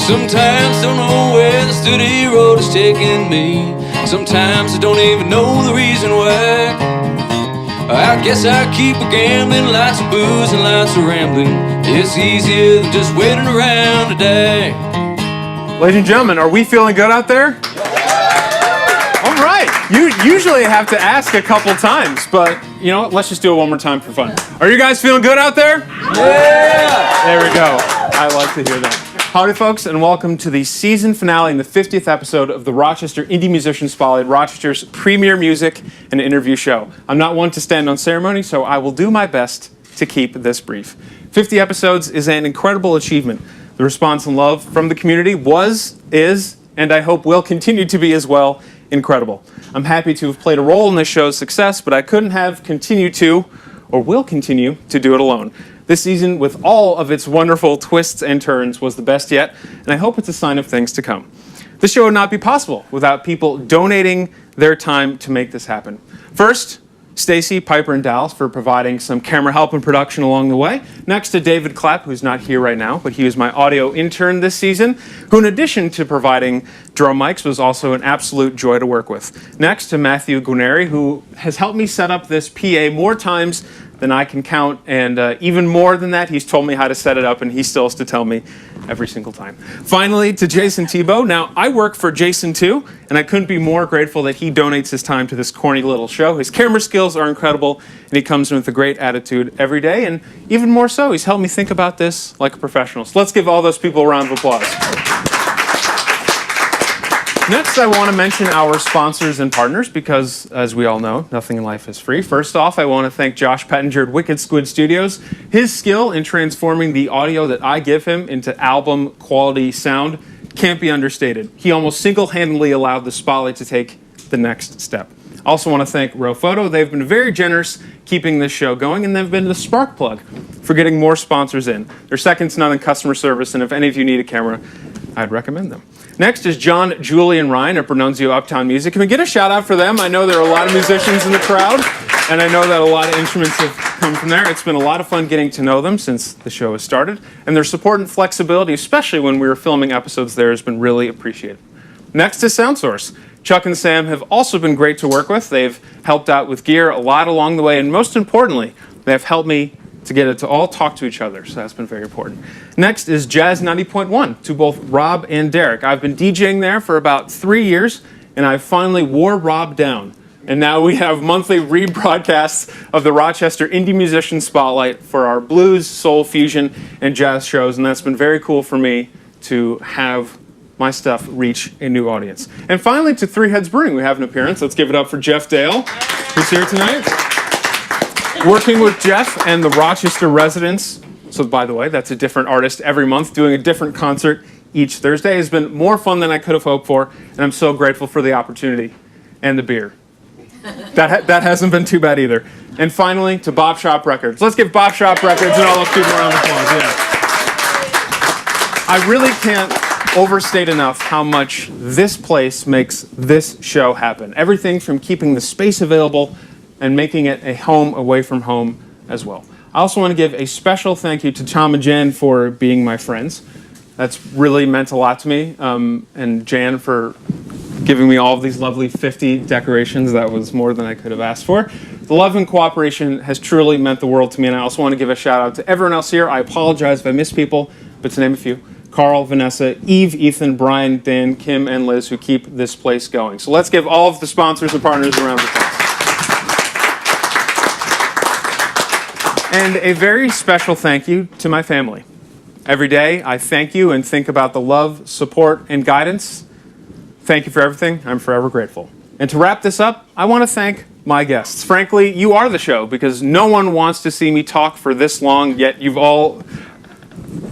Sometimes don't know where the steady road is taking me. Sometimes I don't even know the reason why. I guess I keep a gambling, lots of booze and lots of rambling. It's easier than just waiting around to die. Ladies and gentlemen, are we feeling good out there? All right. You usually have to ask a couple times, but you know what? Let's just do it one more time for fun. Are you guys feeling good out there? Yeah! There we go. I like to hear that. Howdy, folks, and welcome to the season finale and the 50th episode of the Rochester Indie Musician Spotlight, Rochester's premier music and interview show. I'm not one to stand on ceremony, so I will do my best to keep this brief. 50 episodes is an incredible achievement. The response and love from the community was, is, and I hope will continue to be as well, incredible. I'm happy to have played a role in this show's success, but I couldn't have continued to, or will continue to do it alone. This season, with all of its wonderful twists and turns, was the best yet, and I hope it's a sign of things to come. This show would not be possible without people donating their time to make this happen. First, Stacy, Piper, and Dallas for providing some camera help and production along the way. Next to David Clapp, who's not here right now, but he was my audio intern this season, who in addition to providing drum mics was also an absolute joy to work with. Next to Matthew Guarneri, who has helped me set up this PA more times than I can count, and even more than that, he's told me how to set it up, and he still has to tell me every single time. Finally, to Jason Tebow. Now, I work for Jason too, and I couldn't be more grateful that he donates his time to this corny little show. His camera skills are incredible, and he comes in with a great attitude every day, and even more so, he's helped me think about this like a professional. So let's give all those people a round of applause. Next, I want to mention our sponsors and partners because, as we all know, nothing in life is free. First off, I want to thank Josh Pettinger at Wicked Squid Studios. His skill in transforming the audio that I give him into album quality sound can't be understated. He almost single-handedly allowed the Spotlight to take the next step. I also want to thank Rowe Photo. They've been very generous keeping this show going, and they've been the spark plug for getting more sponsors in. They're second to none in customer service, and if any of you need a camera, I'd recommend them. Next is John, Julie, and Ryan at Bernunzio Uptown Music. Can we get a shout out for them? I know there are a lot of musicians in the crowd, and I know that a lot of instruments have come from there. It's been a lot of fun getting to know them since the show has started, and their support and flexibility, especially when we were filming episodes there, has been really appreciated. Next is SoundSource. Chuck and Sam have also been great to work with. They've helped out with gear a lot along the way, and most importantly, they have helped me to get it to all talk to each other, so that's been very important. Next is Jazz90.1 to both Rob and Derek. I've been DJing there for about 3 years, and I finally wore Rob down. And now we have monthly rebroadcasts of the Rochester Indie Musician Spotlight for our blues, soul, fusion, and jazz shows, and that's been very cool for me to have my stuff reach a new audience. And finally, to Heads Brewing, we have an appearance. Let's give it up for Jeff Dale, who's here tonight. Working with Jeff and the Rochester residents, so by the way, that's a different artist every month doing a different concert each Thursday, has been more fun than I could have hoped for, and I'm so grateful for the opportunity and the beer. That hasn't been too bad either. And finally, to Bop Shop Records. Let's give Bop Shop Records and all those people around the applause. Yeah. I really can't overstate enough how much this place makes this show happen. Everything from keeping the space available and making it a home away from home as well. I also want to give a special thank you to Tom and Jan for being my friends. That's really meant a lot to me. And Jan for giving me all of these lovely 50 decorations. That was more than I could have asked for. The love and cooperation has truly meant the world to me, and I also want to give a shout out to everyone else here. I apologize if I miss people, but to name a few: Carl, Vanessa, Eve, Ethan, Brian, Dan, Kim, and Liz, who keep this place going. So let's give all of the sponsors and partners a round of applause. And a very special thank you to my family. Every day, I thank you and think about the love, support, and guidance. Thank you for everything. I'm forever grateful. And to wrap this up, I want to thank my guests. Frankly, you are the show, because no one wants to see me talk for this long, yet you've all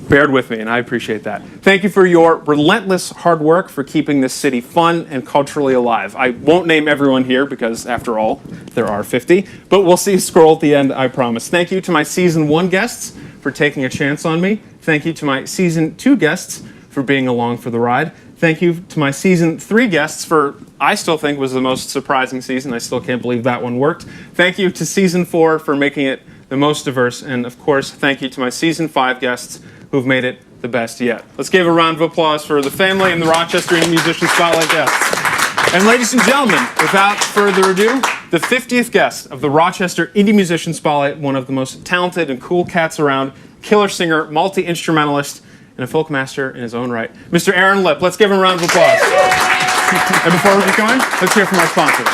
bared with me, and I appreciate that. Thank you for your relentless hard work for keeping this city fun and culturally alive. I won't name everyone here because, after all, there are 50, but we'll see a scroll at the end, I promise. Thank you to my Season 1 guests for taking a chance on me. Thank you to my Season 2 guests for being along for the ride. Thank you to my Season 3 guests for, I still think, was the most surprising season. I still can't believe that one worked. Thank you to Season 4 for making it the most diverse, and of course, thank you to my Season 5 guests who've made it the best yet. Let's give a round of applause for the family and the Rochester Indie Musician Spotlight guests. And ladies and gentlemen, without further ado, the 50th guest of the Rochester Indie Musician Spotlight, one of the most talented and cool cats around, killer singer, multi-instrumentalist, and a folk master in his own right, Mr. Aaron Lipp. Let's give him a round of applause. And before we get going, let's hear from our sponsors.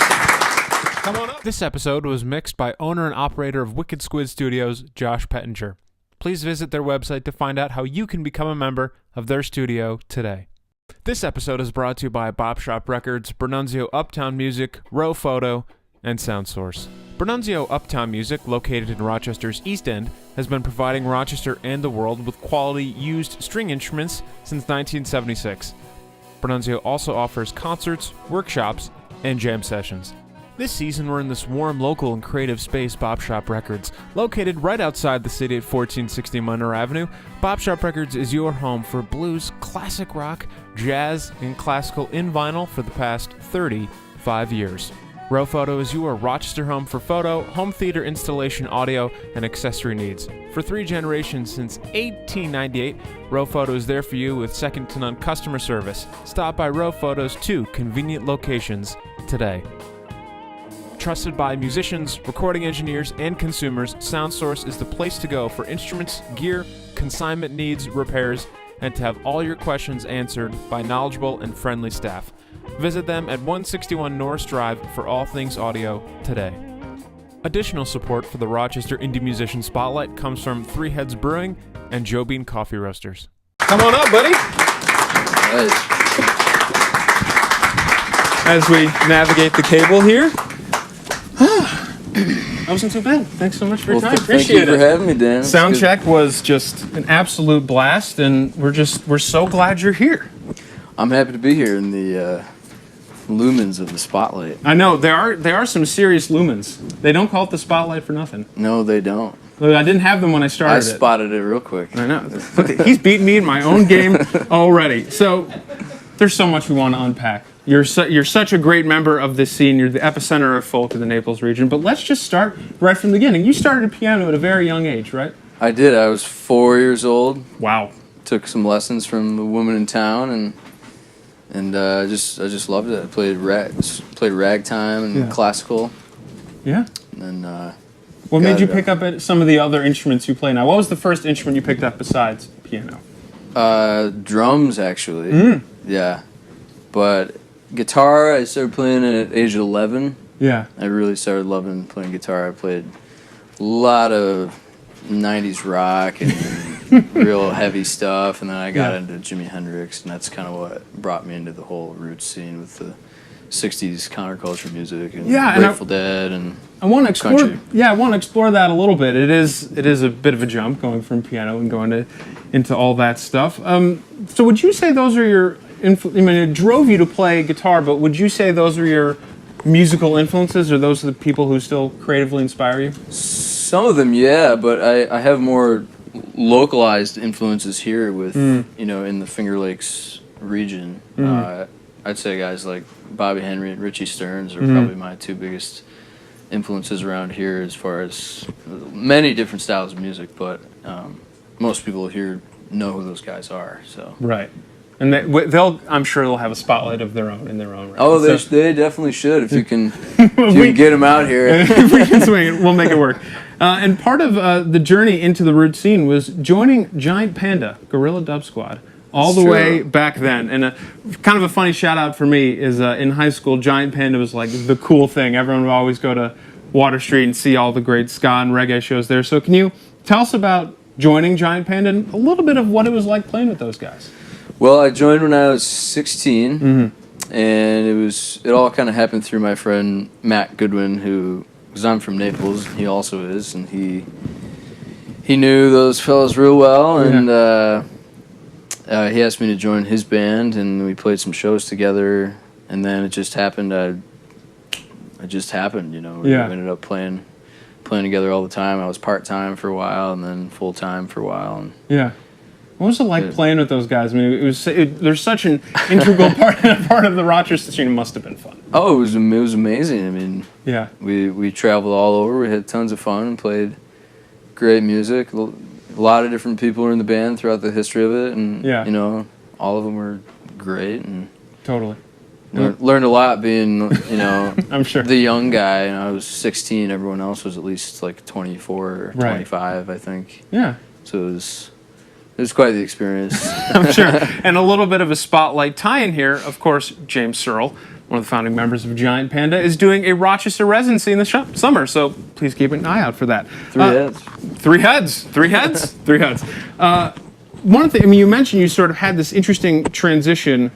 Come on up. This episode was mixed by owner and operator of Wicked Squid Studios, Josh Pettinger. Please visit their website to find out how you can become a member of their studio today. This episode is brought to you by Bop Shop Records, Bernunzio Uptown Music, Rowe Photo, and Sound Source. Bernunzio Uptown Music, located in Rochester's East End, has been providing Rochester and the world with quality used string instruments since 1976. Bernunzio also offers concerts, workshops, and jam sessions. This season, we're in this warm, local, and creative space, Bop Shop Records. Located right outside the city at 1460 Monroe Avenue, Bop Shop Records is your home for blues, classic rock, jazz, and classical in vinyl for the past 35 years. Rowe Photo is your Rochester home for photo, home theater installation, audio, and accessory needs. For 3 generations since 1898, Rowe Photo is there for you with second-to-none customer service. Stop by Rowe Photo's 2 convenient locations today. Trusted by musicians, recording engineers, and consumers, Sound Source is the place to go for instruments, gear, consignment needs, repairs, and to have all your questions answered by knowledgeable and friendly staff. Visit them at 161 Norris Drive for all things audio today. Additional support for the Rochester Indie Musician Spotlight comes from 3 Heads Brewing and Joe Bean Coffee Roasters. Come on up, buddy. As we navigate the cable here. That wasn't too bad. Thanks so much for your time. Appreciate it. Thank you for having me, Dan. Sound check was just an absolute blast, and we're so glad you're here. I'm happy to be here in the lumens of the spotlight. I know there are some serious lumens. They don't call it the spotlight for nothing. No, they don't. Look, I didn't have them when I started. I spotted it real quick. I know. Look, he's beaten me in my own game already. So there's so much we want to unpack. You're such a great member of this scene. You're the epicenter of folk in the Naples region. But let's just start right from the beginning. You started piano at a very young age, right? I did. I was 4 years old. Wow. Took some lessons from a woman in town, and I just loved it. I played ragtime and classical. Yeah. And what made you pick up some of the other instruments you play now? What was the first instrument you picked up besides piano? Drums, actually. Yeah. But guitar, I started playing at age 11. Yeah. I really started loving playing guitar. I played a lot of 90s rock and real heavy stuff, and then I got into Jimi Hendrix, and that's kind of what brought me into the whole roots scene with the 60s counterculture music and Grateful Dead and I want to explore. country. Yeah, I want to explore that a little bit. It is a bit of a jump going from piano and going into all that stuff. So would you say those are your it drove you to play guitar, but would you say those are your musical influences, or those are the people who still creatively inspire you? Some of them, yeah, but I have more localized influences here with, in the Finger Lakes region. I'd say guys like Bobby Henry and Richie Stearns are probably my 2 biggest influences around here as far as many different styles of music, but most people here know who those guys are. So Right. And I'm sure they'll have a spotlight of their own in their own right. Oh, they definitely should if you can get them out here. If we can swing it, we'll make it work. And part of the journey into the root scene was joining Giant Panda, Gorilla Dub Squad, all the way back then. And kind of a funny shout out for me is in high school, Giant Panda was like the cool thing. Everyone would always go to Water Street and see all the great ska and reggae shows there. So can you tell us about joining Giant Panda and a little bit of what it was like playing with those guys? Well, I joined when I was 16, and it all kind of happened through my friend Matt Goodwin, because I'm from Naples, he also is, and he knew those fellas real well, and he asked me to join his band, and we played some shows together, and then it just happened. It just happened, We ended up playing together all the time. I was part-time for a while, and then full-time for a while. And what was it like playing with those guys? I mean, they're such an integral part of the Rochester scene. It must have been fun. Oh, it was amazing. I mean, we traveled all over. We had tons of fun and played great music. A lot of different people were in the band throughout the history of it, and Yeah. you know, all of them were great, and Totally. learned a lot being, you know, I'm sure. the young guy. You know, I was 16. Everyone else was at least like 24 or Right. 25, I think. Yeah. So it was quite the experience. I'm sure. And a little bit of a spotlight tie-in here, of course, James Searle, one of the founding members of Giant Panda, is doing a Rochester residency in the summer, so please keep an eye out for that. Three heads. Three heads. Three heads? Three heads. One thing, I mean, you mentioned you sort of had this interesting transition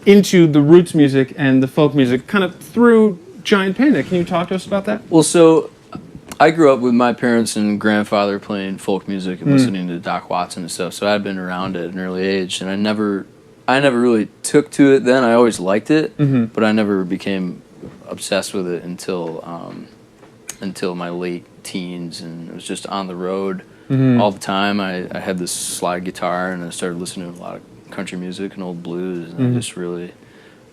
into the roots music and the folk music kind of through Giant Panda. Can you talk to us about that? Well, so I grew up with my parents and grandfather playing folk music and listening to Doc Watson and stuff, so I'd been around it at an early age, and I never really took to it then. I always liked it, but I never became obsessed with it until my late teens, and it was just on the road all the time. I had this slide guitar, and I started listening to a lot of country music and old blues, and I just really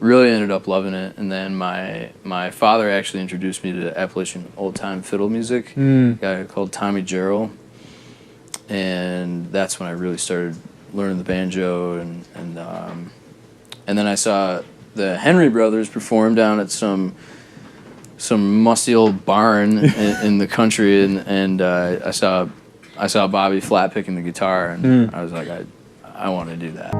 ended up loving it. And then my father actually introduced me to Appalachian old-time fiddle music, a guy called Tommy Jarrell, and that's when I really started learning the banjo, and then I saw the Henry Brothers perform down at some musty old barn in the country, and I saw Bobby flat picking the guitar, and I was like, I want to do that.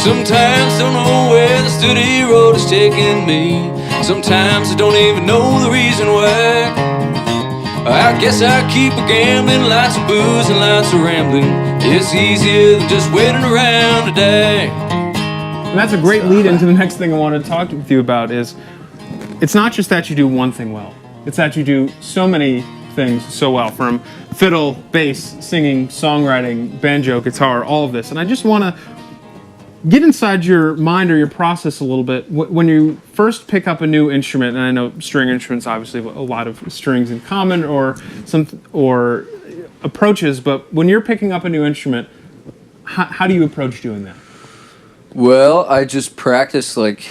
Sometimes don't know where the steady road is taking me. Sometimes I don't even know the reason why. I guess I keep a gambling, lots of booze and lots of rambling. It's easier than just waiting around today. And that's a great lead into the next thing I want to talk with you about is it's not just that you do one thing well. It's that you do so many things so well, from fiddle, bass, singing, songwriting, banjo, guitar, all of this. And I just want to get inside your mind or your process a little bit. When you first pick up a new instrument, and I know string instruments obviously have a lot of strings in common or approaches, but when you're picking up a new instrument, how do you approach doing that? Well, I just practice like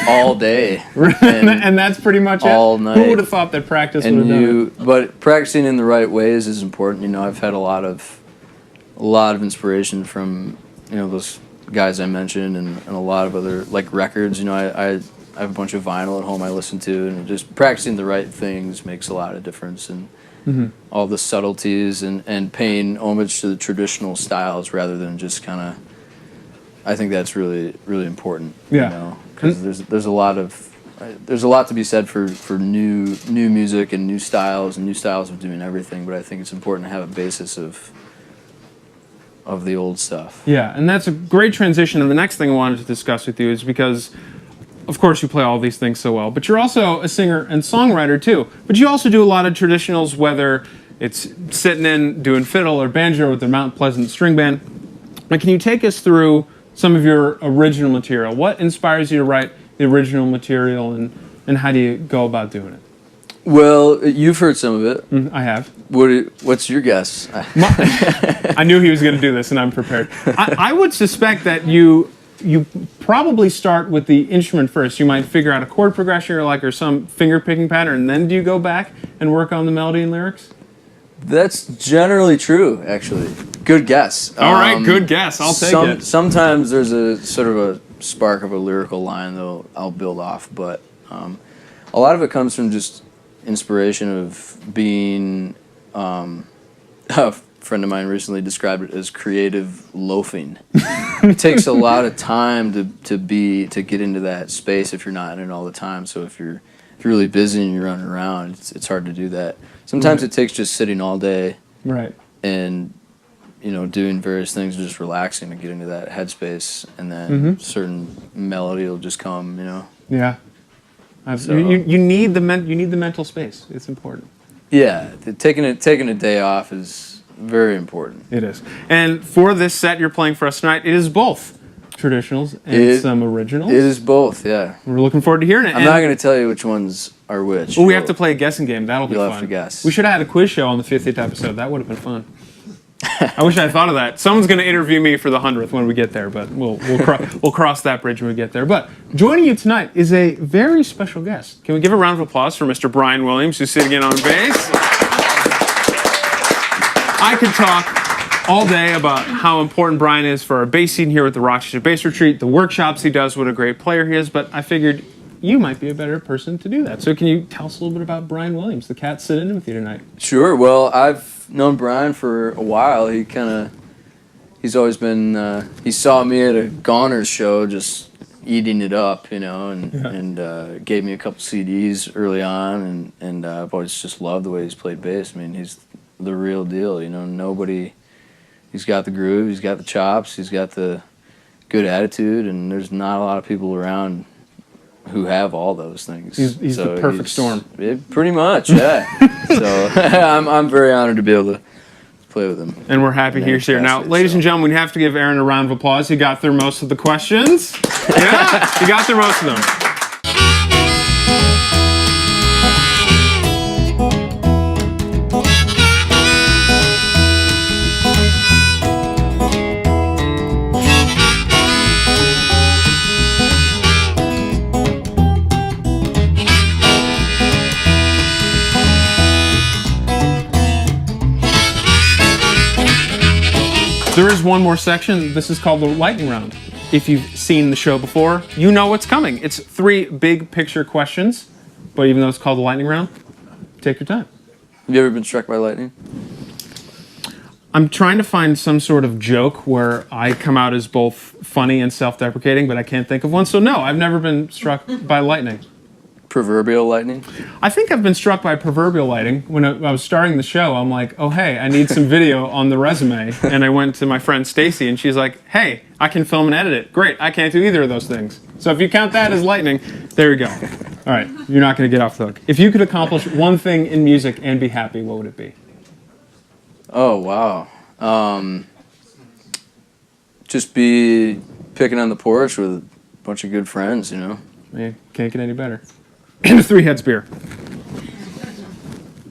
all day. And that's pretty much all it? night. Who would have thought that practice would have done it? But practicing in the right ways is important. You know, I've had a lot of inspiration from, you know, those guys I mentioned, and a lot of other like records. You know, I have a bunch of vinyl at home I listen to, and just practicing the right things makes a lot of difference, and all the subtleties, and paying homage to the traditional styles rather than just kind of. I think that's really, really important. Yeah. You know, because there's a lot to be said for new music and new styles of doing everything, but I think it's important to have a basis of the old stuff. Yeah, and that's a great transition. And the next thing I wanted to discuss with you is because, of course, you play all these things so well, but you're also a singer and songwriter too. But you also do a lot of traditionals, whether it's sitting in doing fiddle or banjo with the Mount Pleasant String Band. Now, can you take us through some of your original material? What inspires you to write the original material, and how do you go about doing it? Well, you've heard some of it. I have. What's your guess? I knew he was going to do this, and I'm prepared. I would suspect that you probably start with the instrument first. You might figure out a chord progression you like, or some finger picking pattern, and then do you go back and work on the melody and lyrics? That's generally true, actually. Good guess. All right, good guess. I'll take it. Sometimes there's a sort of a spark of a lyrical line that I'll build off, but a lot of it comes from just inspiration of being. A friend of mine recently described it as creative loafing. It takes a lot of time to get into that space if you're not in it all the time. So if you're really busy and you're running around, it's hard to do that. Sometimes it takes just sitting all day, right, and doing various things, just relaxing to get into that headspace, and then certain melody will just come. Yeah. So, you need the mental space. It's important. Yeah, taking a day off is very important. It is. And for this set you're playing for us tonight, it is both traditionals and some originals. It is both, yeah. We're looking forward to hearing it. I'm not going to tell you which ones are which. Well, we have to play a guessing game. That'll be fun. You'll have to guess. We should have had a quiz show on the 50th episode. That would have been fun. I wish I had thought of that. Someone's going to interview me for the 100th when we get there, but we'll cross that bridge when we get there. But joining you tonight is a very special guest. Can we give a round of applause for Mr. Brian Williams, who's sitting in on bass? I could talk all day about how important Brian is for our bass scene here at the Rochester Bass Retreat, the workshops he does, what a great player he is, but I figured you might be a better person to do that. So can you tell us a little bit about Brian Williams, the cat sitting in with you tonight? Sure. Well, I've known Brian for a while. He's always been, he saw me at a Goners show just eating it up, and gave me a couple CDs early on, and I've always just loved the way he's played bass. I mean, he's the real deal, he's got the groove, he's got the chops, he's got the good attitude, and there's not a lot of people around who have all those things. He's the perfect storm. Pretty much, yeah. So I'm very honored to be able to play with him. And we're happy he's here. Now, ladies and gentlemen, we have to give Aaron a round of applause. He got through most of the questions. Yeah, he got through most of them. There is one more section. This is called the lightning round. If you've seen the show before, you know what's coming. It's 3 big picture questions, but even though it's called the lightning round, take your time. Have you ever been struck by lightning? I'm trying to find some sort of joke where I come out as both funny and self-deprecating, but I can't think of one. So no, I've never been struck by lightning. Proverbial lightning? I think I've been struck by proverbial lightning. When I was starting the show, I'm like, oh, hey, I need some video on the resume. And I went to my friend Stacy, and she's like, hey, I can film and edit it. Great, I can't do either of those things. So if you count that as lightning, there you go. All right, you're not going to get off the hook. If you could accomplish one thing in music and be happy, what would it be? Oh, wow. Just be picking on the porch with a bunch of good friends, Man, can't get any better. And a 3 Heads beer.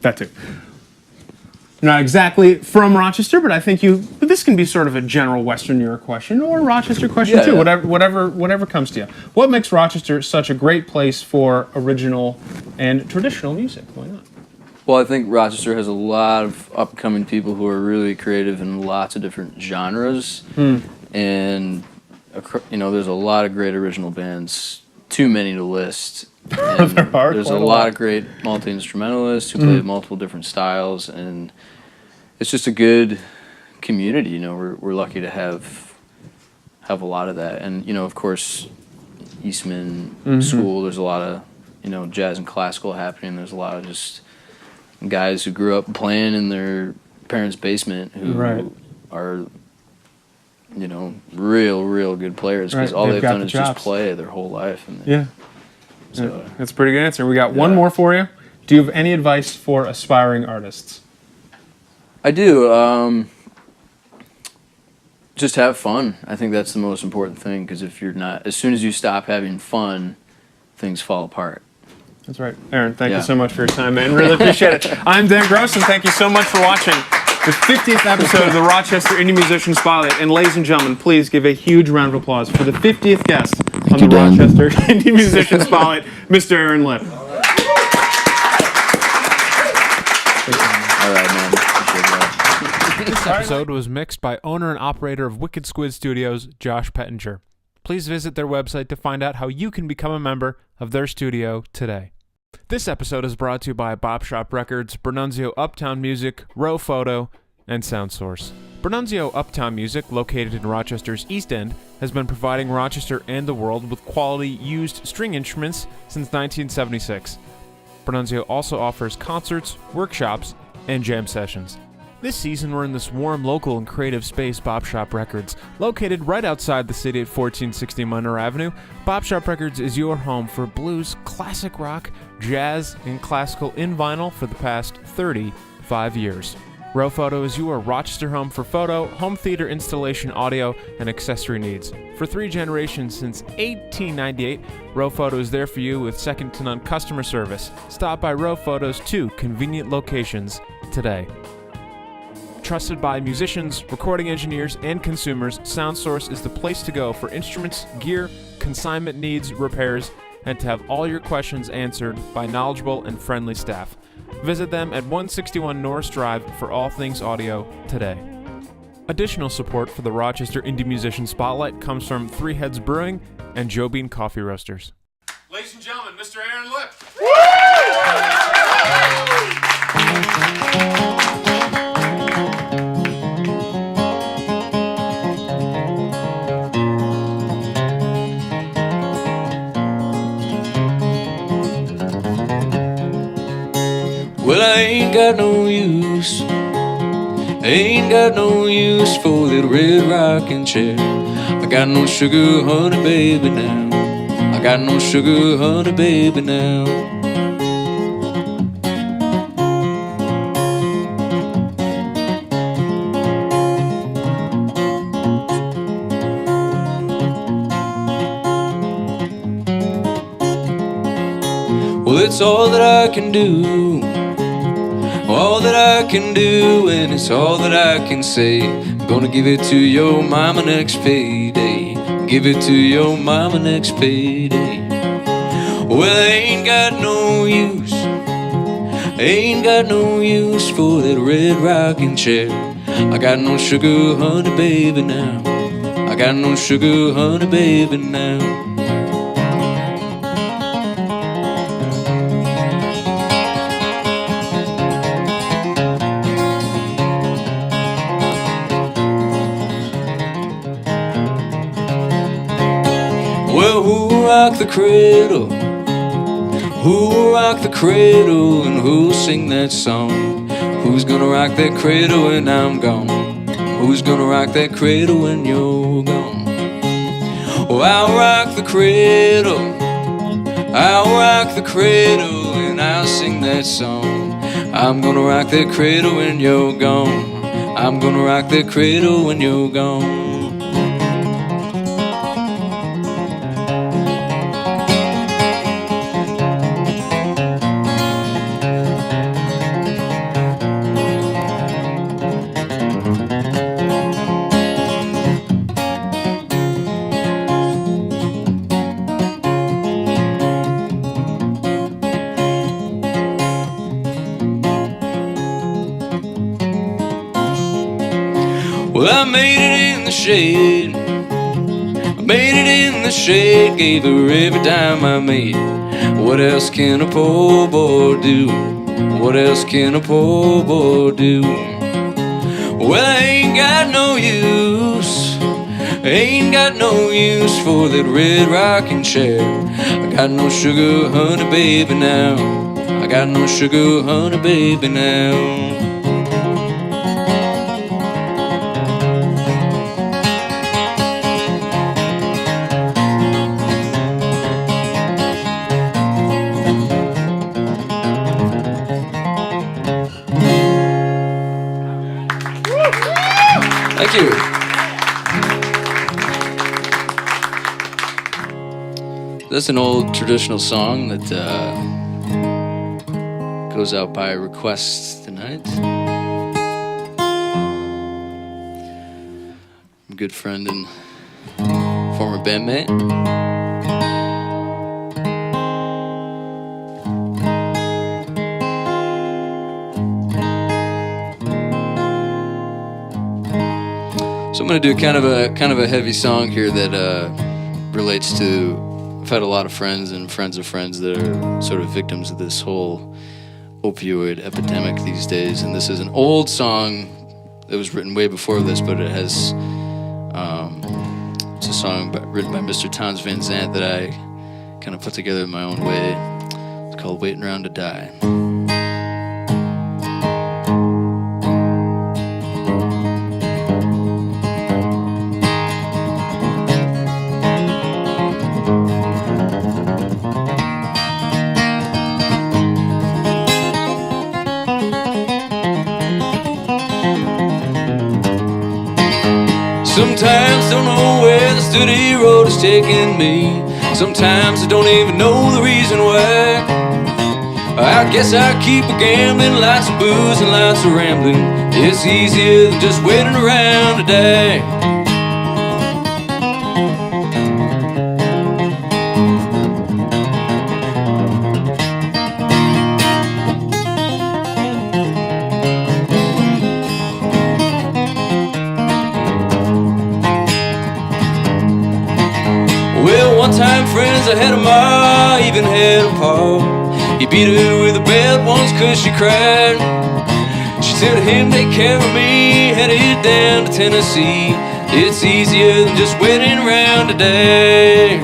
That too. Not exactly from Rochester, but I think this can be sort of a general Western New York question or a Rochester question too. Yeah. Whatever comes to you. What makes Rochester such a great place for original and traditional music? Why not? Well, I think Rochester has a lot of upcoming people who are really creative in lots of different genres, and there's a lot of great original bands. Too many to list. There's a lot of great multi-instrumentalists who play multiple different styles, and it's just a good community. We're lucky to have a lot of that, and of course, Eastman School. There's a lot of jazz and classical happening. There's a lot of just guys who grew up playing in their parents' basement who are real good players because all they've done is just play their whole life. And so that's a pretty good answer. We got one more for you. Do you have any advice for aspiring artists? I do. Just have fun. I think that's the most important thing, because if you're not, as soon as you stop having fun, things fall apart. That's right. Aaron, thank you so much for your time, man. Really appreciate it. I'm Dan Gross, and thank you so much for watching the 50th episode of the Rochester Indie Musician Spotlight. And ladies and gentlemen, please give a huge round of applause for the 50th guest on the Rochester Indie Musician Spotlight, Mr. Aaron Lipp. All right, man. Appreciate that. This episode was mixed by owner and operator of Wicked Squid Studios, Josh Pettinger. Please visit their website to find out how you can become a member of their studio today. This episode is brought to you by Bop Shop Records, Bernunzio Uptown Music, Rowe Photo, and Sound Source. Bernunzio Uptown Music, located in Rochester's East End, has been providing Rochester and the world with quality used string instruments since 1976. Bernunzio also offers concerts, workshops, and jam sessions. This season, we're in this warm, local, and creative space, Bop Shop Records. Located right outside the city at 1460 Monroe Avenue, Bop Shop Records is your home for blues, classic rock, jazz, and classical in vinyl for the past 35 years. Rowe Photo is your Rochester home for photo, home theater installation, audio, and accessory needs. For 3 generations since 1898, Rowe Photo is there for you with second-to-none customer service. Stop by Rowe Photo's 2 convenient locations today. Trusted by musicians, recording engineers, and consumers, SoundSource is the place to go for instruments, gear, consignment needs, repairs, and to have all your questions answered by knowledgeable and friendly staff. Visit them at 161 Norris Drive for all things audio today. Additional support for the Rochester Indie Musician Spotlight comes from 3 Heads Brewing and Joe Bean Coffee Roasters. Ladies and gentlemen, Mr. Aaron Lipp. Well, I ain't got no use, ain't got no use for that red rocking chair. I got no sugar honey baby now, I got no sugar honey baby now. Well, it's all that I can do, all that I can do, and it's all that I can say. I'm gonna give it to your mama next payday, give it to your mama next payday. Well, I ain't got no use, ain't got no use for that red rocking chair. I got no sugar honey baby now, I got no sugar honey baby now. Well, who'll rock the cradle? Who'll rock the cradle and who'll sing that song? Who's gonna rock that cradle when I'm gone? Who's gonna rock that cradle when you're gone? Oh, I'll rock the cradle, I'll rock the cradle and I'll sing that song. I'm gonna rock that cradle when you're gone, I'm gonna rock that cradle when you're gone. Well, I made it in the shade, I made it in the shade, gave her every dime I made. What else can a poor boy do? What else can a poor boy do? Well, I ain't got no use, ain't got no use for that red rocking chair. I got no sugar honey baby now, I got no sugar honey baby now. Thank you. That's an old traditional song that goes out by request tonight. A good friend and former bandmate. So I'm going to do kind of a heavy song here that relates to. I've had a lot of friends and friends of friends that are sort of victims of this whole opioid epidemic these days, and this is an old song that was written way before this, but it has it's a song written by Mr. Towns Van Zandt that I kind of put together in my own way. It's called "Waiting Around to Die." Sometimes don't know where the steady road is taking me. Sometimes I don't even know the reason why. I guess I keep a gambling, lots of booze and lots of rambling. It's easier than just waiting around today. One-time friends I had a ma, even had a pa. He beat her with a belt once cause she cried. She said to him, take care of me, headed down to Tennessee. It's easier than just waiting around today.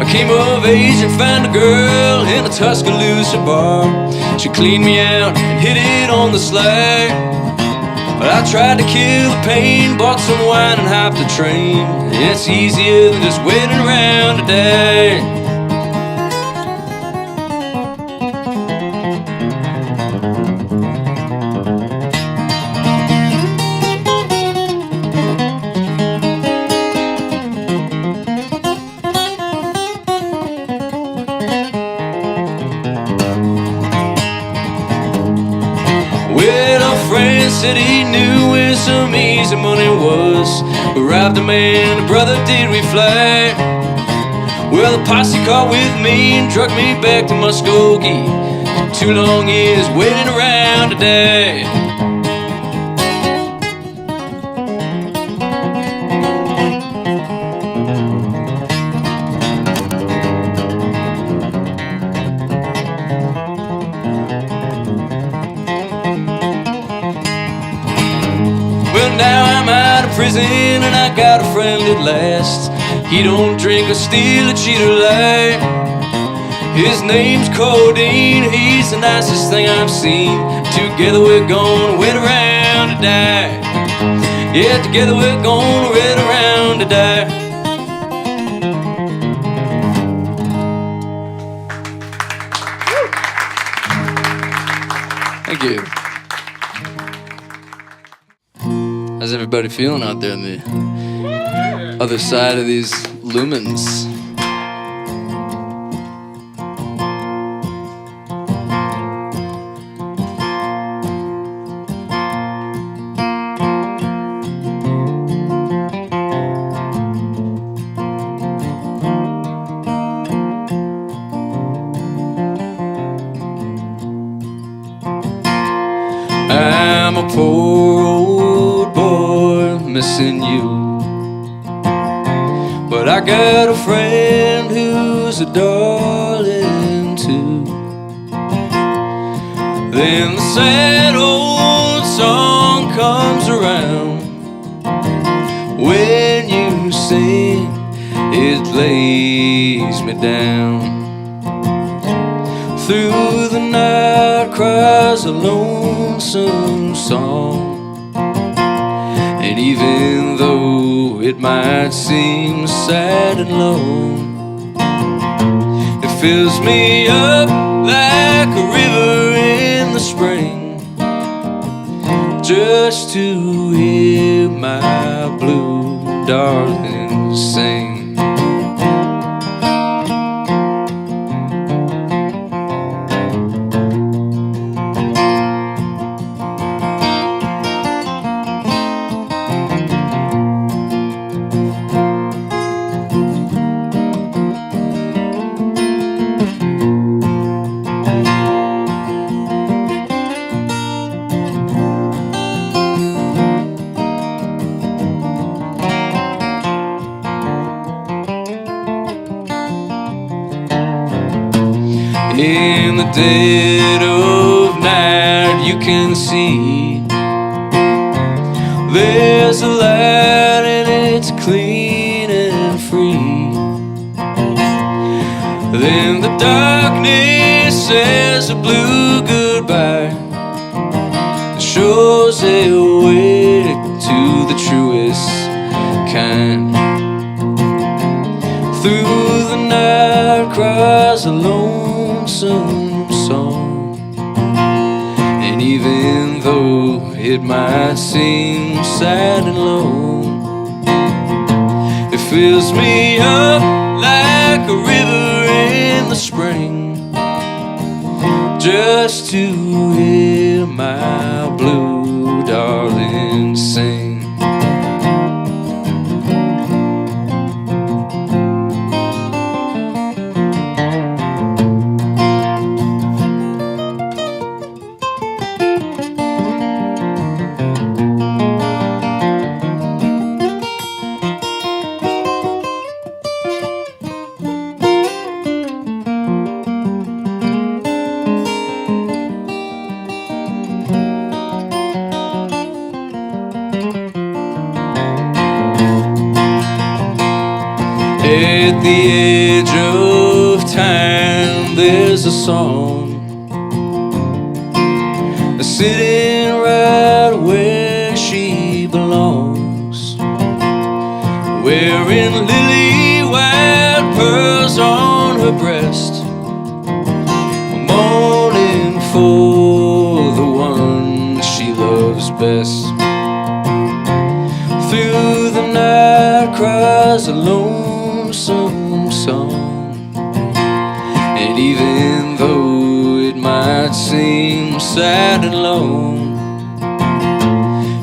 Came of age and found a girl in a Tuscaloosa bar. She cleaned me out and hit it on the slag. But I tried to kill the pain, bought some wine and hopped the train. It's easier than just waiting around today. Said he knew where some easy money was. We robbed a man, brother, did we fly? Well, the posse caught with me and drug me back to Muskogee. 2 long years waiting around today. Now I'm out of prison and I got a friend at last. He don't drink or steal or cheat or lie. His name's Codeine, he's the nicest thing I've seen. Together we're gonna wait around to die. Yeah, together we're gonna wait around to die. Thank you. How's everybody feeling out there on the other side of these lumens? I'm a poor old boy missing you, but I got a friend who's a darling too. Then the sad old song comes around. When you sing, it lays me down. Through the night cries a lonesome song. And even though it might seem sad and lone, it fills me up like a river in the spring, just to hear my blue darling sing. In the dead of night you can see there's a light and it's clean and free. Then the darkness says a blue goodbye, shows a way to the truest cries a lonesome song. And even though it might seem sad and lone, it fills me up like a river in the spring, just to hear my blue darling sing. At the edge of time, there's a song sitting right where she belongs, wearing lily white pearls on her breast, mourning for the one she loves best. Through the night cries a lonesome song, and even though it might seem sad and lone,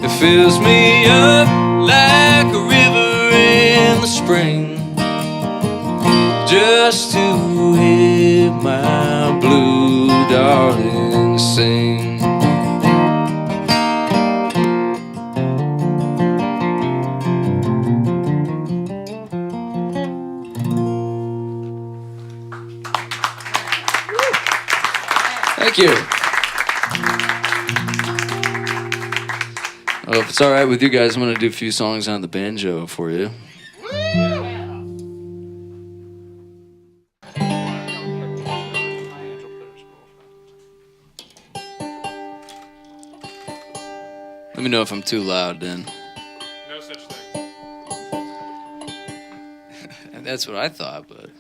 it fills me up like a river in the spring, just to hear my blue darling sing. Thank you. Well, if it's all right with you guys, I'm going to do a few songs on the banjo for you. Let me know if I'm too loud then. No such thing. That's what I thought, but...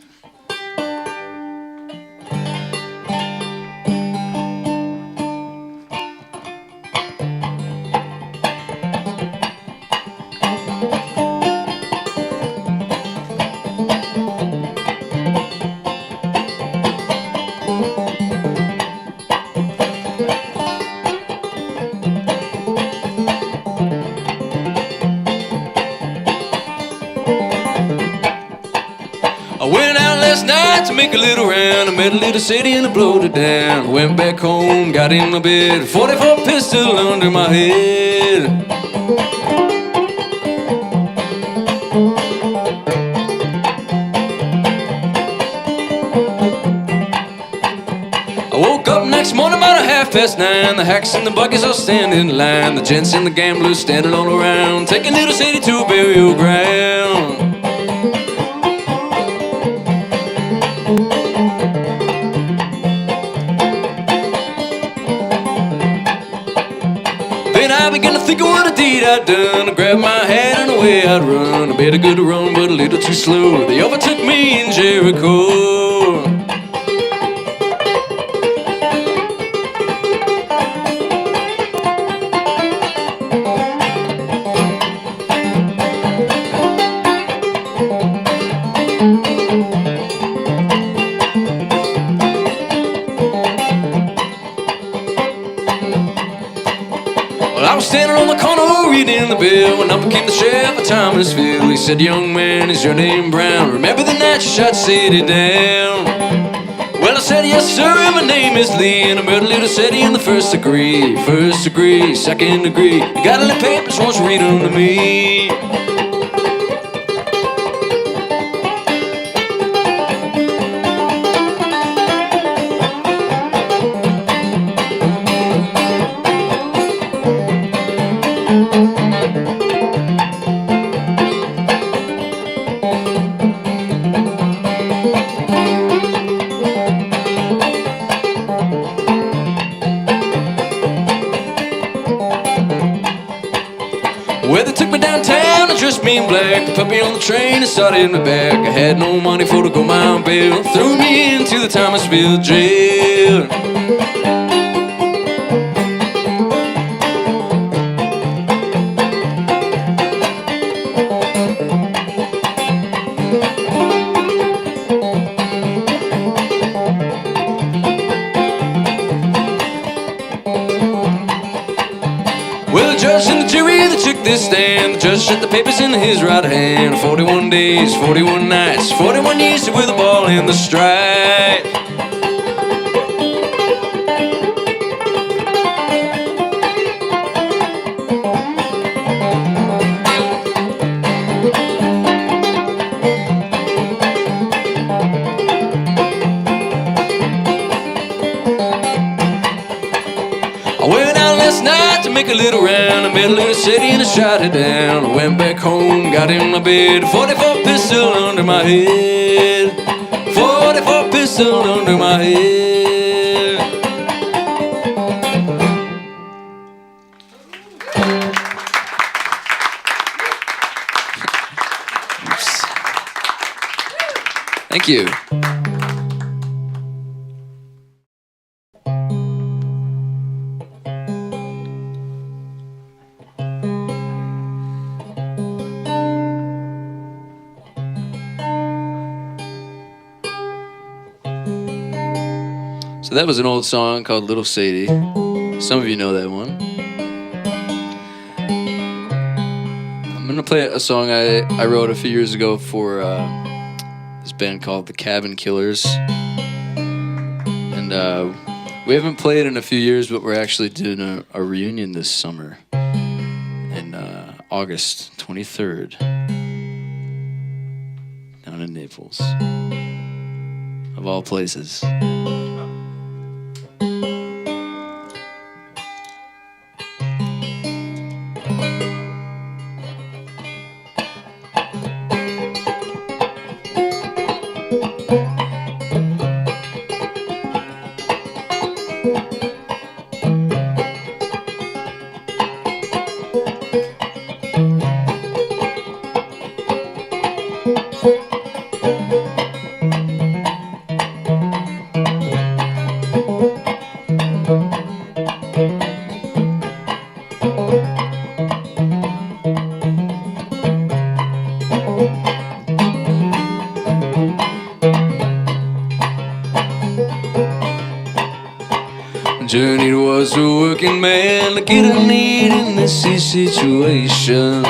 To make a little round, I met a little city and I blowed it down. Went back home, got in my bed, 44 pistol under my head. I woke up next morning about 9:30. The hacks and the buggies all standing in line. The gents and the gamblers standing all around, taking little city to a burial ground. I began to think of what a deed I'd done. I grabbed my hat and away I'd run. I better good to run, but a little too slow. They overtook me in Jericho. I was standing on the corner reading the bill when up came the sheriff of Thomasville. He said, "Young man, is your name Brown? Remember the night you shot City down?" Well, I said, "Yes, sir, and my name is Lee, and I murdered little City in the first degree, second degree. You got any papers? Won't you read them to me?" Well, they took me downtown and dressed me in black. They put me on the train and started me back. I had no money for to go my own bill. Threw me into the Thomasville jail. Well, the judge and the jury, they took this stand. The judge set the papers in his right hand. 41 days, 41 nights, 41 years with a ball in the stride. I went out last night to make a little round. I met a little city and I shot it down. I went back home, got in my bed. 44 pistol under my head. 44 pistol under my head. Thank you. So that was an old song called Little Sadie. Some of you know that one. I'm gonna play a song I wrote a few years ago for this band called the Cabin Killers. And we haven't played in a few years, but we're actually doing a reunion this summer in August 23rd down in Naples, of all places. Journey was a working man to get a need in this situation.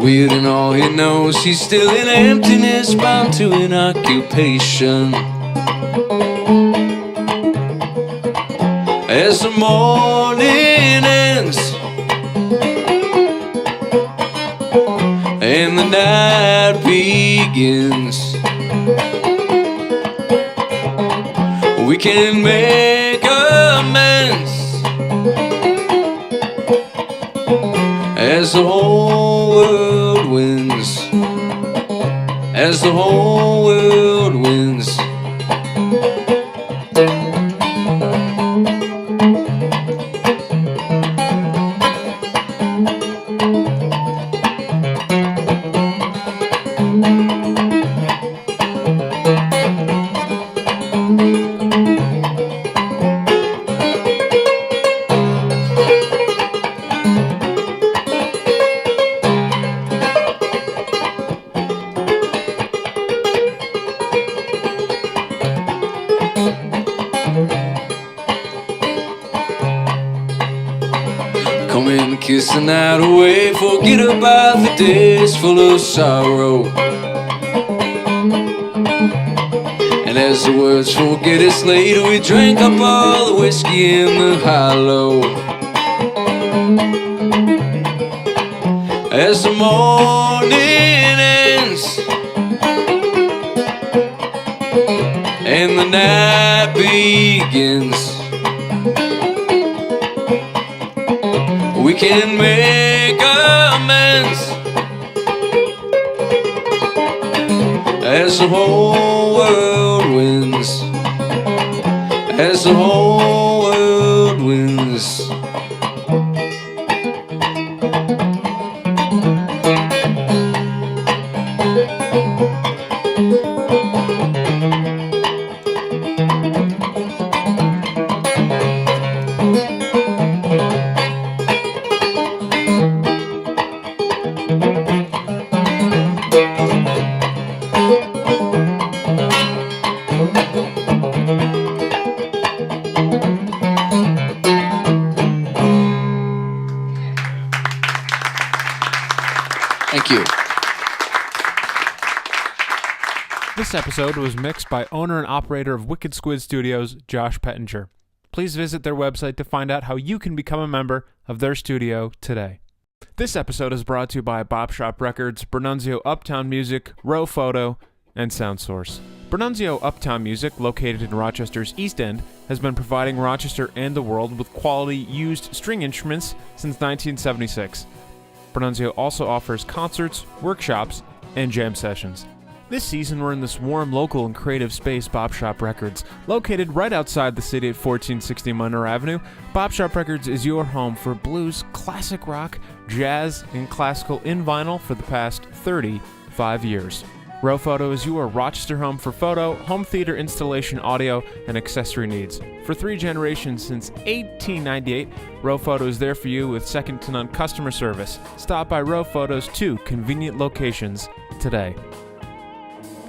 Weird in all he knows, he's still in emptiness, bound to an occupation. As the morning ends and the night begins, we can make amends as the whole world wins, as the whole world wins. Come and kiss the night away, forget about the days full of sorrow. And as the words forget us later, we drank up all the whiskey in the hollow. As the morning ends and the night begins, we can make amends as the whole world wins, as the whole world wins. Thank you. This episode was mixed by owner and operator of Wicked Squid Studios, Josh Pettinger. Please visit their website to find out how you can become a member of their studio today. This episode is brought to you by Bop Shop Records, Bernunzio Uptown Music, Rowe Photo, and Sound Source. Bernunzio Uptown Music, located in Rochester's East End, has been providing Rochester and the world with quality used string instruments since 1976. Bernunzio also offers concerts, workshops, and jam sessions. This season, we're in this warm, local, and creative space, Bop Shop Records. Located right outside the city at 1460 Monroe Avenue, Bop Shop Records is your home for blues, classic rock, jazz, and classical in vinyl for the past 35 years. Rowe Photo is your Rochester home for photo, home theater installation, audio, and accessory needs. For 3 generations since 1898, Rowe Photo is there for you with second-to-none customer service. Stop by Rowe Photo's 2 convenient locations today.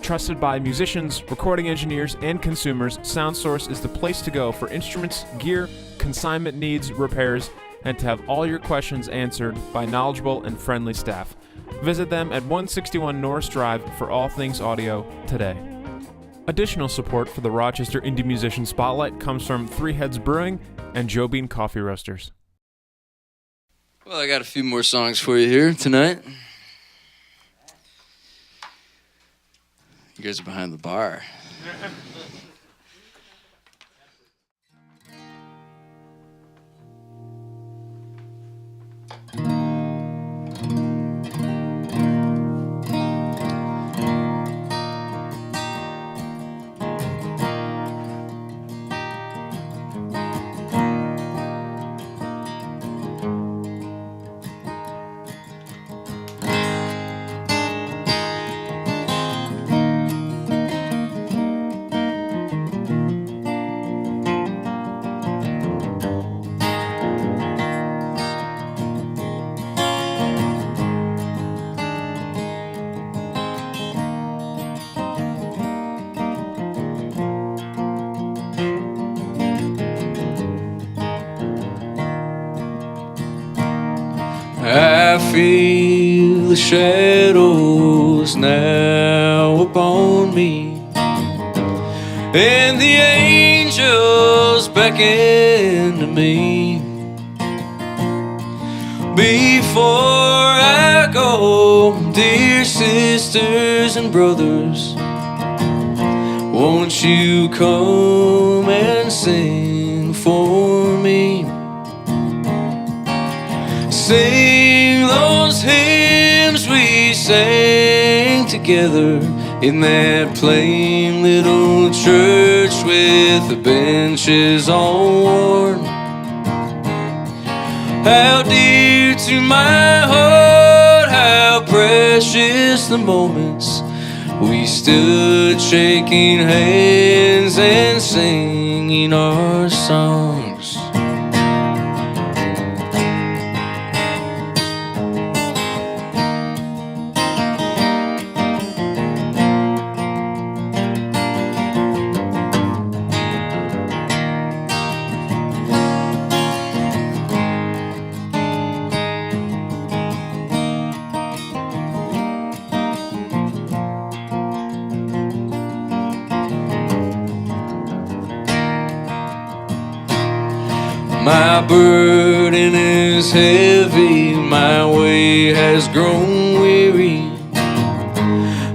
Trusted by musicians, recording engineers, and consumers, Sound Source is the place to go for instruments, gear, consignment needs, repairs, and to have all your questions answered by knowledgeable and friendly staff. Visit them at 161 Norris Drive for all things audio today. Additional support for the Rochester Indie Musician Spotlight comes from 3 Heads Brewing and Joe Bean Coffee Roasters. Well, I got a few more songs for you here tonight. You guys are behind the bar. I feel the shadows now upon me, and the angels beckon to me. Before I go, dear sisters and brothers, won't you come and sing for me? Sing those hymns we sang together in that plain little church with the benches all worn. How dear to my heart, how precious the moments we stood shaking hands and singing our songs. My burden is heavy, my way has grown weary.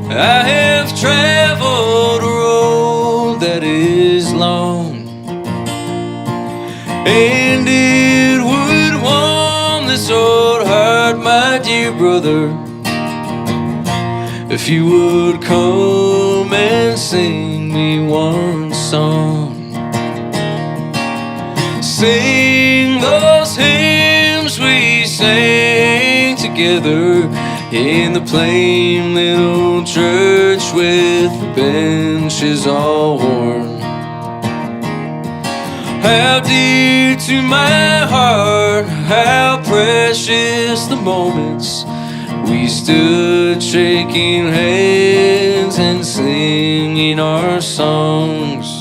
I have traveled a road that is long, and it would warm this old heart, my dear brother, if you would come and sing me one song. Sing those hymns we sang together in the plain little church with the benches all worn. How dear to my heart, how precious the moments we stood shaking hands and singing our songs.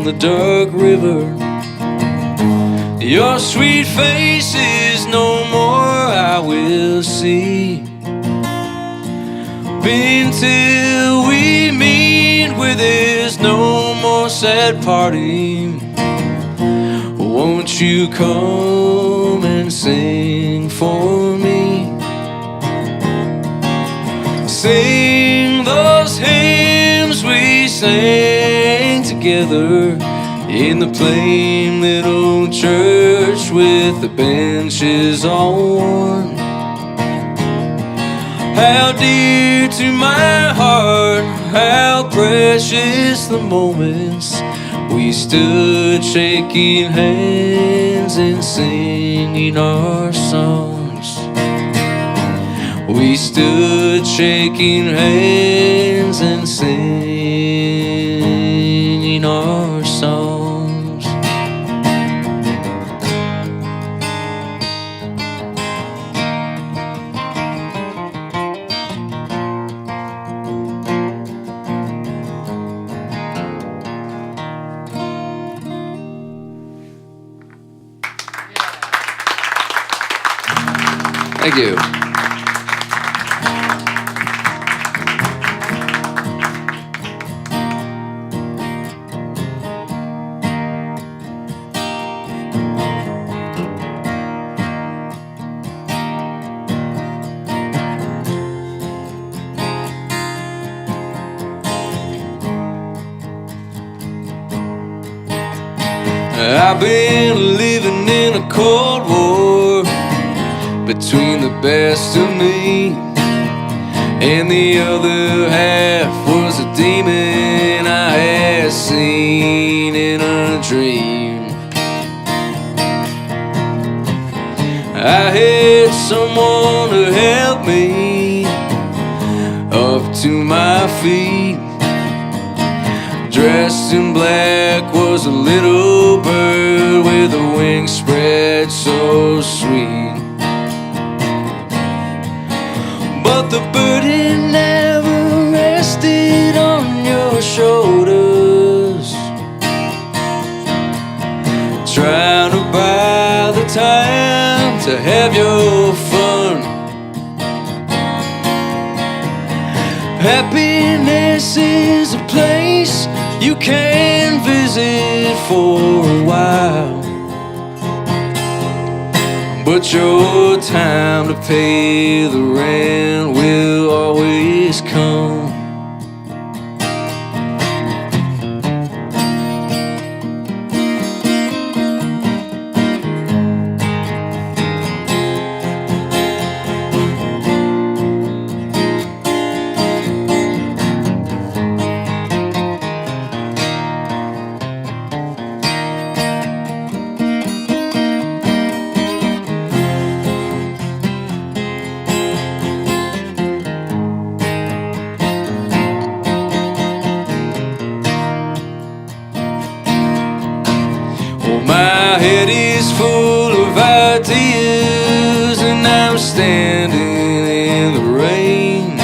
down the dark river. Your sweet face is no more I will see. Until we meet where there's no more sad parting, won't you come and sing for me? Sing those hymns we sang together in the plain little church with the benches all worn. How dear to my heart, how precious the moments we stood shaking hands and singing our songs. We stood shaking hands and singing our songs. Thank you. I've been living in a cold war between the best of me and the other half was a demon I had seen in a dream. I had someone to help me up to my feet. Dressed in black was a little bird with a wing spread so sweet. But the burden never rested on your shoulders, trying to buy the time to have your fun. Happiness is a place you can visit for a while, but your time to pay the rent will always come. My head is full of ideas and I'm standing in the rain.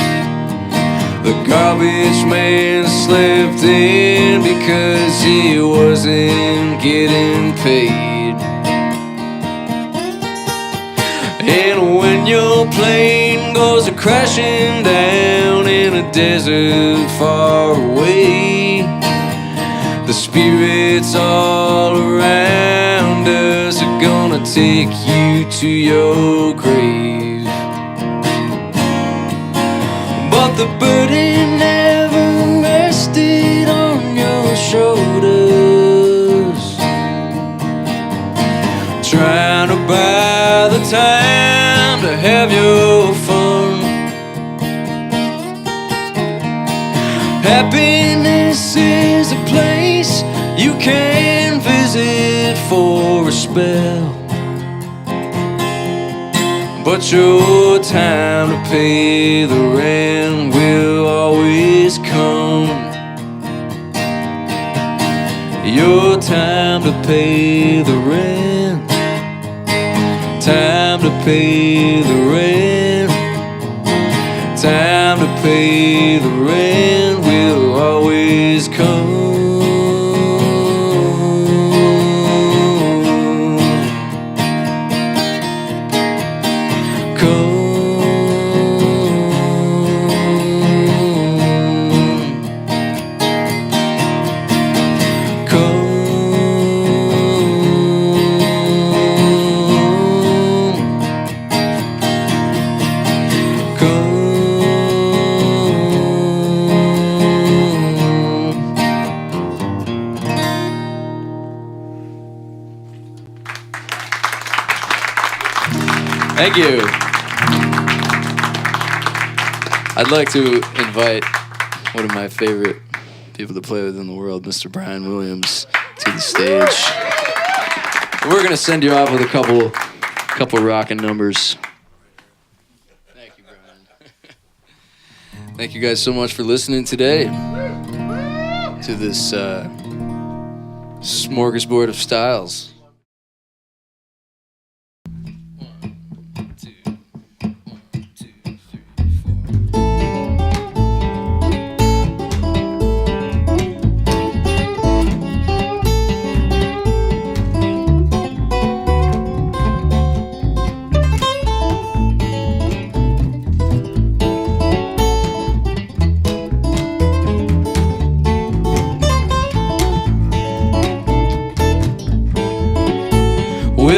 The garbage man slept in because he wasn't getting paid. And when your plane goes crashing down in a desert far away, the spirits all around us are gonna take you to your grave. But the burden never rested on your shoulders, trying to buy the time to have your fun. Happiness is a place you can visit for a spell, but your time to pay the rent will always come. Your time to pay the rent, time to pay the rent, time to pay the rent will always come. Thank you. I'd like to invite one of my favorite people to play with in the world, Mr. Brian Williams, to the stage. We're going to send you off with a couple rockin' numbers. Thank you, Brian. Thank you guys so much for listening today to this smorgasbord of styles.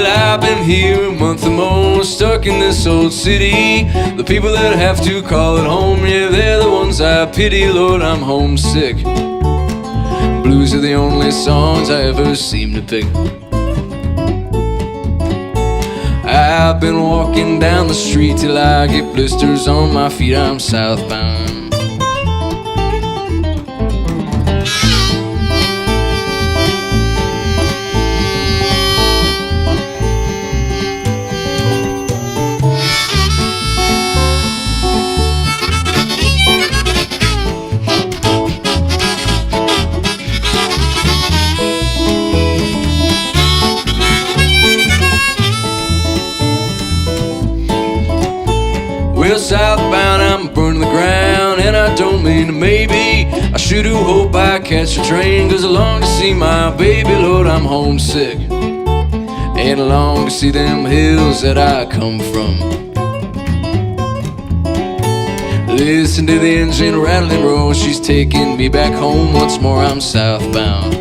I've been here a month or more, stuck in this old city. The people that have to call it home, yeah, they're the ones I pity. Lord, I'm homesick. Blues are the only songs I ever seem to pick. I've been walking down the street till I get blisters on my feet. I'm southbound. Well, southbound, I'm burning the ground, and I don't mean to maybe. I sure do hope I catch a train, 'cause I long to see my baby. Lord, I'm homesick, and I long to see them hills that I come from. Listen to the engine rattling, roll, she's taking me back home. Once more, I'm southbound.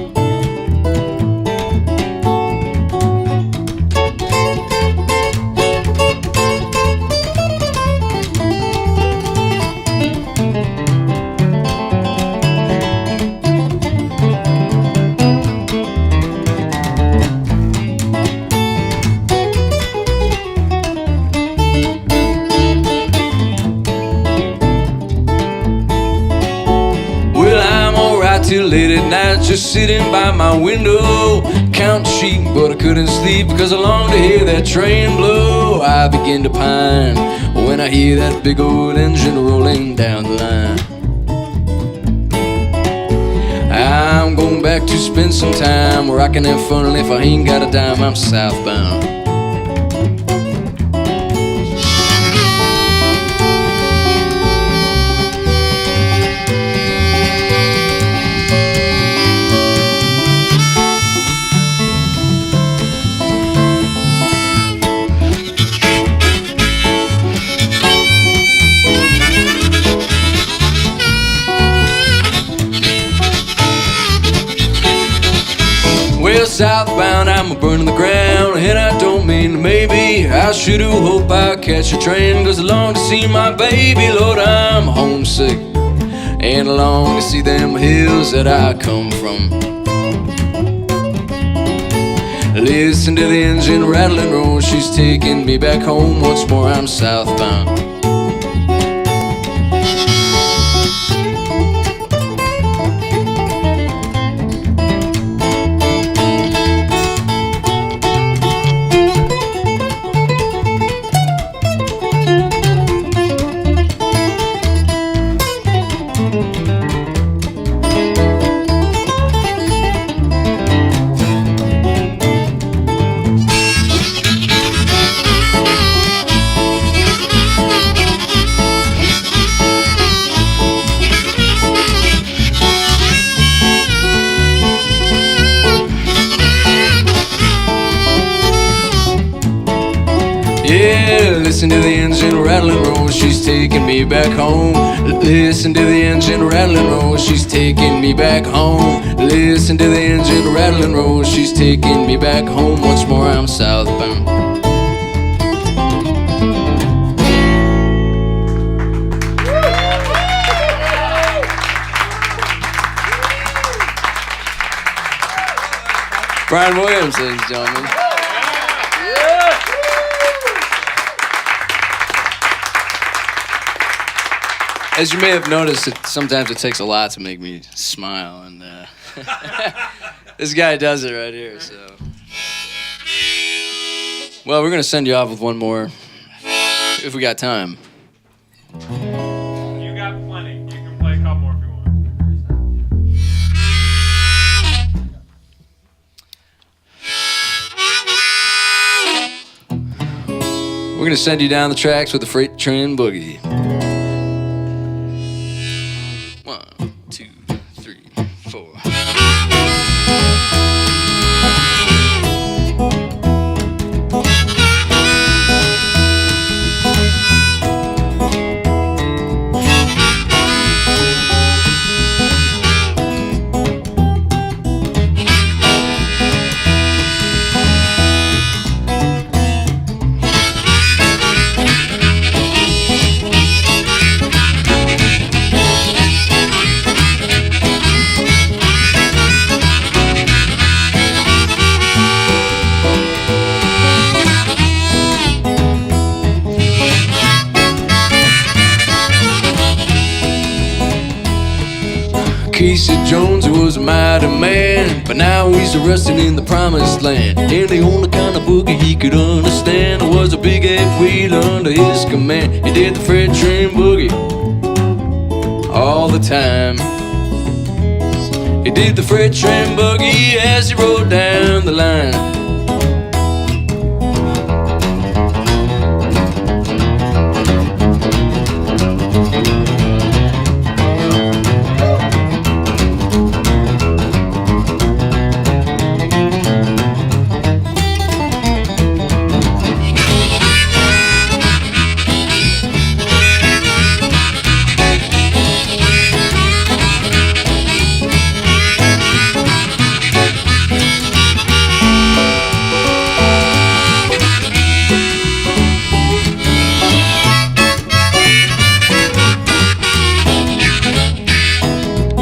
Till late at night, just sitting by my window, counting sheep, but I couldn't sleep because I longed to hear that train blow. I begin to pine when I hear that big old engine rolling down the line. I'm going back to spend some time where I can have fun, and if I ain't got a dime, I'm southbound. Well, southbound, I'm burning the ground, and I don't mean to maybe. I sure do hope I catch a train, 'cause I long to see my baby. Lord, I'm homesick, and I long to see them hills that I come from. Listen to the engine rattling, roll, she's taking me back home. Once more, I'm southbound. Listen to the engine rattling, roll, she's taking me back home. Listen to the engine rattling, roll, she's taking me back home. Listen to the engine rattling, roll, she's taking me back home. Once more, I'm southbound. Brian Williams, ladies and gentlemen. As you may have noticed, sometimes it takes a lot to make me smile, and this guy does it right here. So, well, we're gonna send you off with one more, if we got time. You got plenty. You can play a couple more if you want. We're gonna send you down the tracks with the freight train boogie. 1, 2, 3, 4. Casey Jones was a mighty man, but now he's arrested in the promised land. And the only kind of boogie he could understand was a big 8-wheel under his command. He did the freight train boogie all the time. He did the freight train boogie as he rode down the line.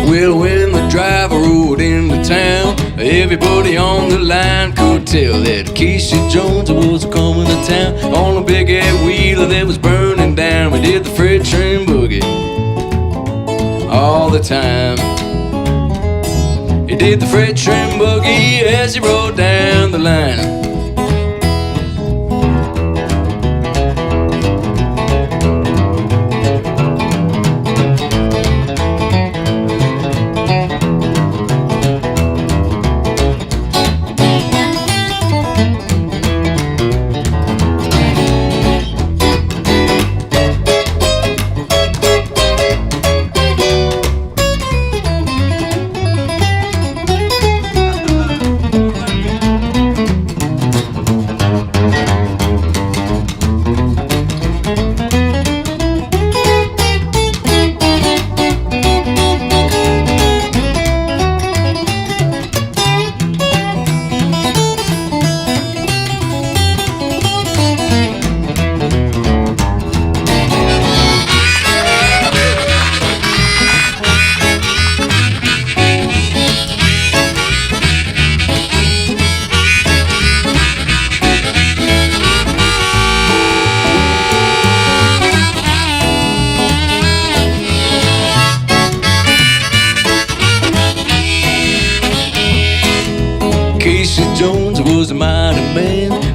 Well, when the driver rode into town, everybody on the line could tell that Casey Jones was coming to town on a big 8-wheeler that was burning down. We did the freight train boogie all the time. He did the freight train boogie as he rode down the line.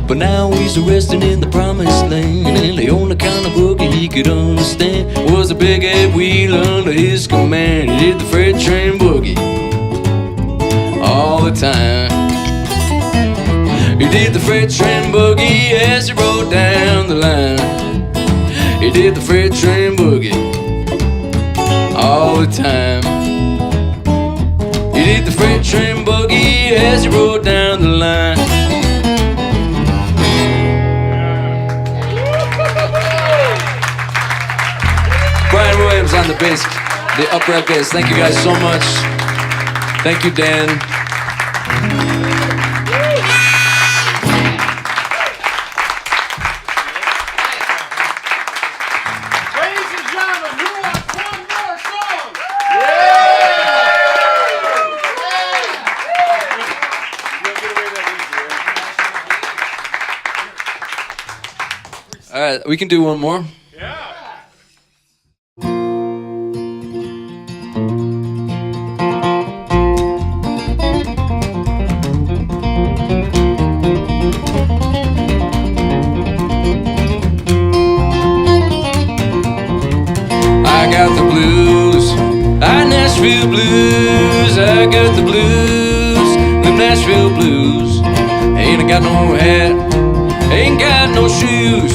But now he's arrested in the promised land, and the only kind of boogie he could understand was a big 8-wheel under his command. He did the freight train boogie all the time. He did the freight train boogie as he rode down the line. He did the freight train boogie all the time. He did the freight train boogie as he rode down the line. Brian Williams on the bass, the upright bass. Thank you guys so much. Thank you, Dan. Ladies and gentlemen, who wants one more song? All right, we can do one more. Yeah. Nashville blues. Ain't got no hat, ain't got no shoes.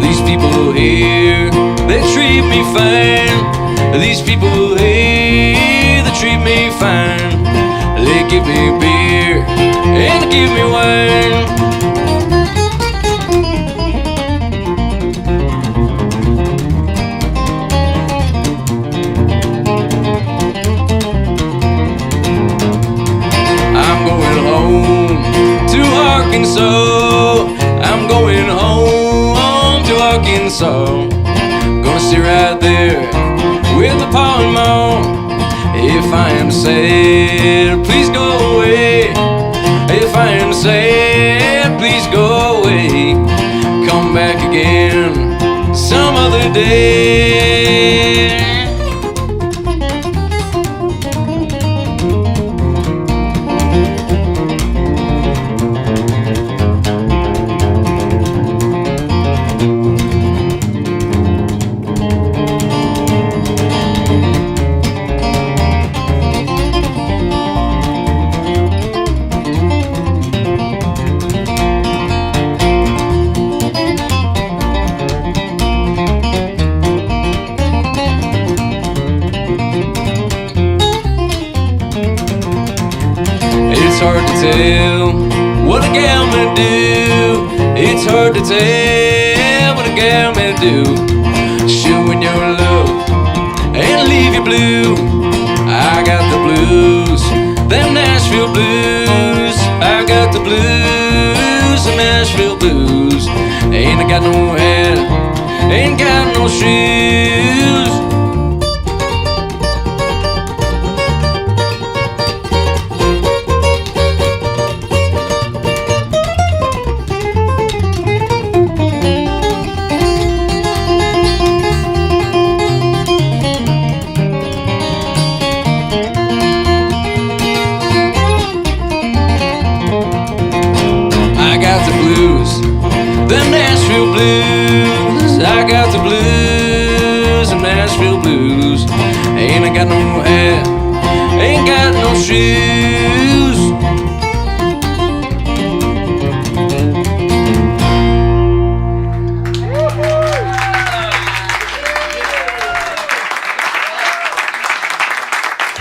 These people here, they treat me fine. These people here, they treat me fine. They give me beer and they give me wine. I'm going home to Arkansas. I'm going home to Arkansas. Gonna sit right there with the pa and ma. If I am sad, please go away. If I am sad, please go away. Come back again some other day. Hard to tell what a gal may do. It's hard to tell what a gal may do. Showing your love and leave you blue. I got the blues, them Nashville blues. I got the blues, them Nashville blues. Ain't I got no hat, ain't got no shoes. Them Nashville blues, I got the blues, them Nashville blues. Ain't I got no hat, ain't got no shoes.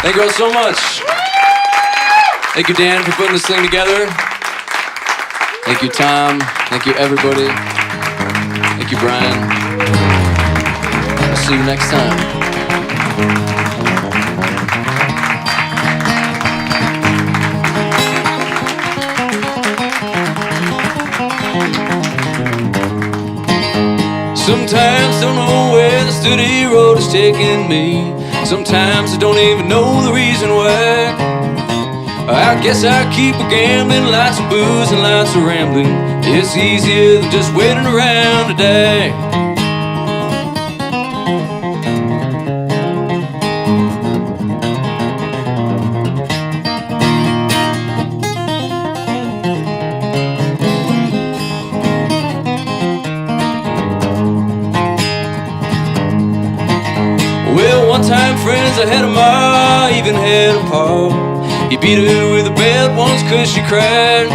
Thank you all so much. Thank you, Dan, for putting this thing together. Thank you, Tom. Thank you, everybody. Thank you, Brian. I'll see you next time. Sometimes don't know where the steady road is taking me. Sometimes I don't even know the reason why. I guess I keep a gambling, lots of booze and lots of rambling. It's easier than just waiting around today. Well, one time friends, I had a ma, even had a pa. He beat her with a belt once 'cause she cried.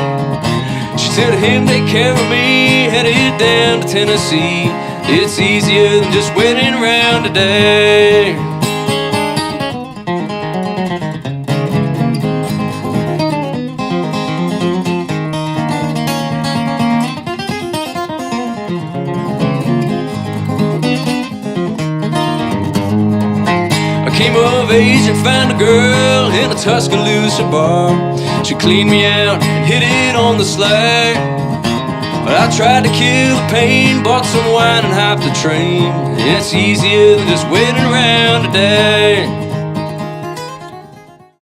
She said to him, take care of me, headed down to Tennessee. It's easier than just waiting around today. Came of age and found a girl in a Tuscaloosa bar. She cleaned me out and hit it on the sly. But I tried to kill the pain, bought some wine and hopped the train. It's easier than just waiting around today.